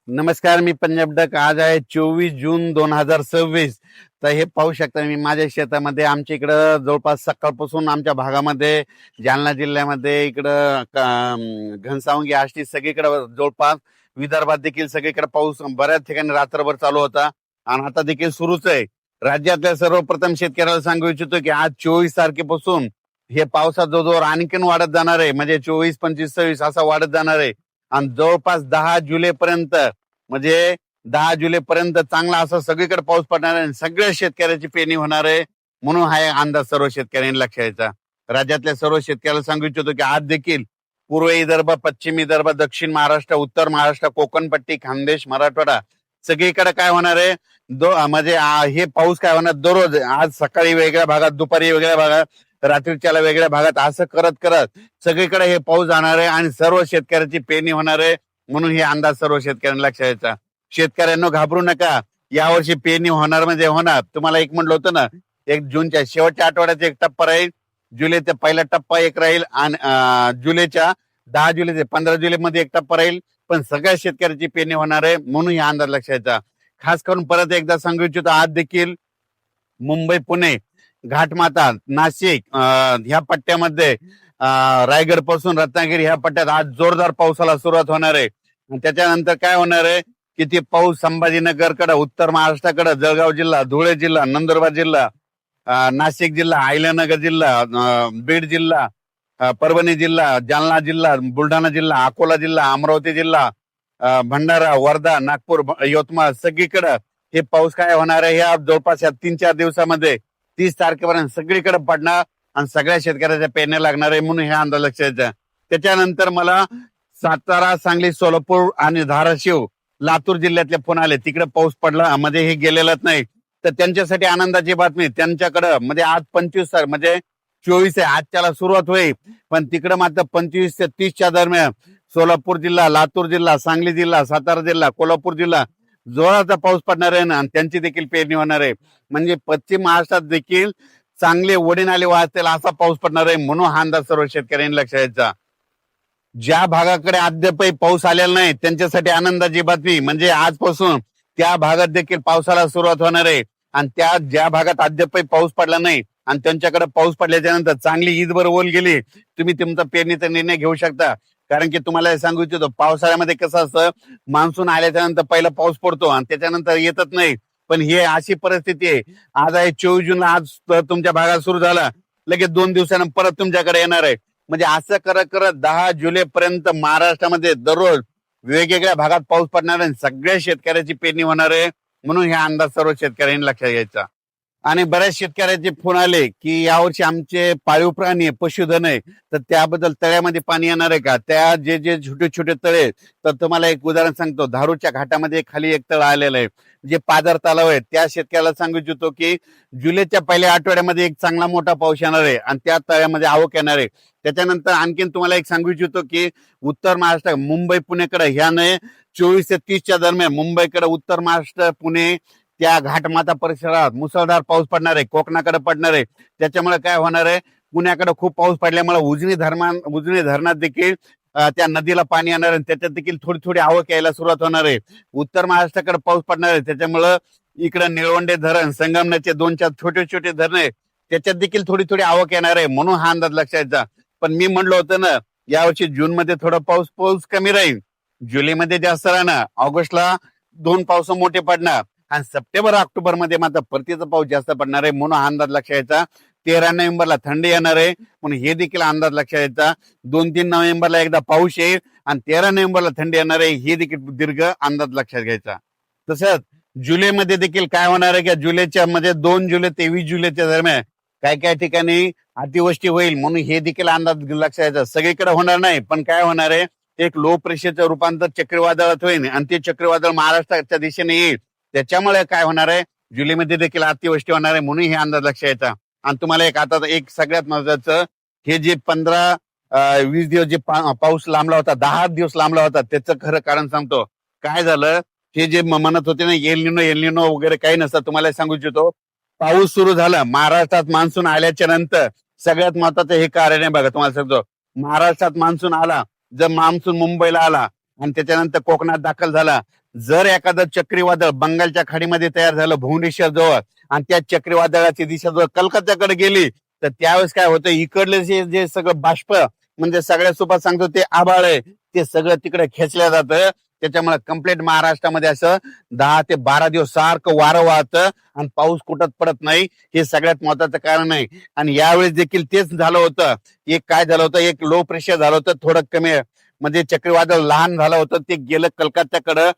नमस्कार, मी पंजाब डक. आज आहे 24 जून 2026. तर हे पाहू शकता मी माझ्या शेतामध्ये. आमच्या इकडं जवळपास सकाळपासून आमच्या भागामध्ये, जालना जिल्ह्यामध्ये, इकडं घनसावंगी, आष्टी सगळीकडे, जवळपास विदर्भात देखील सगळीकडे पाऊस बऱ्याच ठिकाणी रात्रभर चालू होता आणि आता देखील सुरूच आहे. राज्यातल्या सर्वप्रथम शेतकऱ्याला सांगू इच्छितो की आज 24 तारखेपासून हे पावसाचा जोर आणखीन वाढत जाणार आहे. म्हणजे 24, 25, 26 असा वाढत जाणार आहे आणि जवळपास 10 जुलैपर्यंत, म्हणजे 10 जुलैपर्यंत चांगला असा सगळीकडे पाऊस पडणार आहे आणि सगळ्या शेतकऱ्याची पेरणी होणार आहे. म्हणून हा अंदाज सर्व शेतकऱ्यांनी लक्षात घ्यायचा. राज्यातल्या सर्व शेतकऱ्याला सांगू इच्छितो की आज देखील पूर्व विदर्भ, पश्चिम विदर्भ, दक्षिण महाराष्ट्र, उत्तर महाराष्ट्र, कोकण पट्टी, खानदेश, मराठवाडा सगळीकडे काय होणार आहे, म्हणजे हे पाऊस काय होणार दररोज. आज सकाळी वेगळ्या भागात, दुपारी वेगळ्या भागात, रात्रीच्याला वेगळ्या भागात, असं करत करत सगळीकडे हे पाऊस जाणार आहे आणि सर्व शेतकऱ्याची पेरणी होणार आहे. म्हणून हे अंदाज सर्व शेतकऱ्यांना लक्षात घ्यायचा. शेतकऱ्यांना घाबरू नका, यावर्षी पेरणी होणार म्हणजे होणार. तुम्हाला एक म्हणलं होतं ना, 1 जूनच्या शेवटच्या आठवड्याचा एक टप्पा राहील, जुलैचा पहिला टप्पा एक राहील आणि जुलैच्या 10 जुलै ते 15 जुलै मध्ये एक टप्पा राहील. पण सगळ्या शेतकऱ्याची पेरणी होणार आहे. म्हणून हे अंदाज लक्षात घ्यायचा. खास करून परत एकदा सांगू इच्छितो, आज देखील मुंबई, पुणे, घाटमाता, नाशिक ह्या पट्ट्यामध्ये, रायगड पासून रत्नागिरी ह्या पट्ट्यात आज जोरदार पावसाला सुरुवात होणार आहे. त्याच्यानंतर काय होणार आहे की ते पाऊस संभाजीनगरकडे, उत्तर महाराष्ट्राकडे, जळगाव जिल्हा, धुळे जिल्हा, नंदुरबार जिल्हा, नाशिक जिल्हा, अहिल्यानगर जिल्हा, बीड जिल्हा, परभणी जिल्हा, जालना जिल्हा, बुलढाणा जिल्हा, अकोला जिल्हा, अमरावती जिल्हा, भंडारा, वर्धा, नागपूर, यवतमाळ सगळीकडे हे पाऊस काय होणार आहे. ह्या जवळपास या 3-4 दिवसामध्ये 30 तारखेपर्यंत सगळीकडे पडणार आणि सगळ्या शेतकऱ्याच्या पेरण्या लागणार आहे. म्हणून हे अंदाज लक्षात घ्यायचा. त्याच्यानंतर मला सातारा, सांगली, सोलापूर आणि धाराशिव, लातूर जिल्ह्यातले फोन आले, तिकडे पाऊस पडला, म्हणजे हे गेलेलंच नाही. तर त्यांच्यासाठी आनंदाची बातमी, त्यांच्याकडं म्हणजे आज 25 म्हणजे 24 आहे, आजच्याला सुरुवात होईल. पण तिकडे मात्र 25 ते 30च्या दरम्यान सोलापूर जिल्हा, लातूर जिल्हा, सांगली जिल्हा, सातारा जिल्हा, कोल्हापूर जिल्हा जोराचा पाऊस पडणार आहे ना, आणि त्यांची देखील पेरणी होणार आहे. म्हणजे पश्चिम महाराष्ट्रात देखील चांगले वडीनाले वाहतील असा पाऊस पडणार आहे. म्हणून हा अंदाज सर्व शेतकऱ्यांनी लक्षात घ्यायचा. ज्या भागाकडे अद्यापही पाऊस आलेला नाही त्यांच्यासाठी आनंदाची बातमी, म्हणजे आजपासून त्या भागात देखील पावसाला सुरुवात होणार आहे. आणि त्या ज्या भागात अद्यापही पाऊस पडला नाही आणि त्यांच्याकडे पाऊस पडल्याच्या नंतर चांगली ईदभर ओल गेली, तुम्ही तुमचा पेरणीचा निर्णय घेऊ शकता. कारण की तुम्हाला हे सांगू इच्छितो, पावसाळ्यामध्ये कसं असतं, मान्सून आल्याच्या नंतर पहिला पाऊस पडतो आणि त्याच्यानंतर येतच नाही. पण हे अशी परिस्थिती आहे. आज आहे 24 जून, आज तुमच्या भागात सुरू झाला, लगेच 2 दिवसानं परत तुमच्याकडे येणार आहे. म्हणजे असं करत करत 10 जुलैपर्यंत महाराष्ट्रामध्ये दररोज वेगवेगळ्या भागात पाऊस पडणार आहे. सगळ्या शेतकऱ्याची पेरणी होणार आहे. म्हणून हा अंदाज सर्व शेतकऱ्यांनी लक्षात घ्यायचा. आणि बऱ्याच शेतकऱ्याचे फोन आले की यावर्षी आमचे पाळीव प्राणी आहे, पशुधन आहे, तर त्याबद्दल तळ्यामध्ये पाणी येणार आहे का. त्या जे जे छोटे छोटे तळे, तर तुम्हाला एक उदाहरण सांगतो. धारूरच्या घाटामध्ये खाली एक तळ आलेलं आहे, जे पादर तलाव आहे. त्या शेतकऱ्याला सांगू इच्छितो की जुलैच्या पहिल्या आठवड्यामध्ये एक चांगला मोठा पाऊस येणार आहे आणि त्या तळ्यामध्ये आवक येणार आहे. त्याच्यानंतर आणखीन तुम्हाला एक सांगू इच्छितो की उत्तर महाराष्ट्र, मुंबई, पुणेकडे ह्याने 24 ते 30च्या दरम्यान मुंबईकडे, उत्तर महाराष्ट्र, पुणे, त्या घाटमाता परिसरात मुसळधार पाऊस पडणार आहे. कोकणाकडे पडणार आहे. त्याच्यामुळे काय होणार आहे, पुण्याकडे खूप पाऊस पडल्यामुळे उजनी धरणात देखील त्या नदीला पाणी येणार आहे. त्याच्यात देखील थोडी थोडी आवक यायला सुरुवात होणार आहे. उत्तर महाराष्ट्राकडे पाऊस पडणार आहे. त्याच्यामुळं इकडे निळवंडे धरण, संगमनेरचे 2-4 छोटे छोटे धरण आहे, त्याच्यात देखील थोडी थोडी आवक येणार आहे. म्हणून हा अंदाज लक्षात घ्यायचा. पण मी म्हणलो होतं ना, यावर्षी जूनमध्ये थोडा पाऊस कमी राहील, जुलैमध्ये जास्त राहणार, ऑगस्टला 2 पाऊस मोठे पडणार आणि सप्टेंबर, ऑक्टोबर मध्ये मात्र परतीचा पाऊस जास्त पडणार आहे. म्हणून हा अंदाज लक्षात घ्यायचा. 13 नोव्हेंबरला थंडी येणार आहे, म्हणून हे देखील अंदाज लक्षात घ्यायचा. 2-3 नोव्हेंबरला एकदा पाऊस येईल आणि 13 नोव्हेंबरला थंडी येणार आहे, हे देखील दीर्घ अंदाज लक्षात घ्यायचा. तसंच जुलैमध्ये देखील काय होणार आहे की जुलैच्या मध्ये 2 जुलै ते 20 जुलैच्या दरम्यान काय काय ठिकाणी अतिवृष्टी होईल. म्हणून हे देखील अंदाज लक्षात घ्यायचा. सगळीकडे होणार नाही, पण काय होणार आहे, एक लो प्रेशरचं रूपांतर चक्रीवादळात होईल आणि ते चक्रीवादळ महाराष्ट्राच्या दिशेने येईल. त्याच्यामुळे काय होणार आहे, जुलैमध्ये देखील अतिवृष्टी होणार आहे. म्हणून हे अंदाज लक्षात घ्यायचा. आणि तुम्हाला एक सगळ्यात महत्वाचं, हे जे 15-20 दिवस जे पाऊस लांबला होता, 10 दिवस लांबला होता, त्याचं खरं कारण सांगतो. काय झालं, हे जे म्हणत होते ना एल निनो वगैरे काही नसतं, तुम्हाला सांगू इच्छितो, पाऊस सुरू झाला महाराष्ट्रात, मान्सून आल्याच्या नंतर सगळ्यात महत्वाचं हे कारण आहे बघा. तुम्हाला सांगतो, महाराष्ट्रात मान्सून आला, जर मान्सून मुंबईला आला आणि त्याच्यानंतर कोकणात दाखल झाला, जर एखादं चक्रीवादळ बंगालच्या खाडीमध्ये तयार झालं भुवनेश्वर जवळ आणि त्या चक्रीवादळाची दिशा जर कलकत्त्याकडे गेली तर त्यावेळेस काय होतं, इकडले जे सगळं बाष्प म्हणजे सगळ्या सोबत सांगतो ते आभाळ आहे ते सगळं तिकडे खेचलं जातं. त्याच्यामुळे कम्प्लीट महाराष्ट्रामध्ये असं 10 ते 12 दिवस सारखं वारं वाहतं आणि पाऊस कुठत पडत नाही. हे सगळ्यात महत्वाचं कारण आहे. आणि यावेळेस देखील तेच झालं होतं. एक काय झालं होतं, एक लो प्रेशर झालं होतं थोडं कमी म्हणजे चक्रीवादळ लहान झालं होतं ते गेलं कलकत्त्याकडं.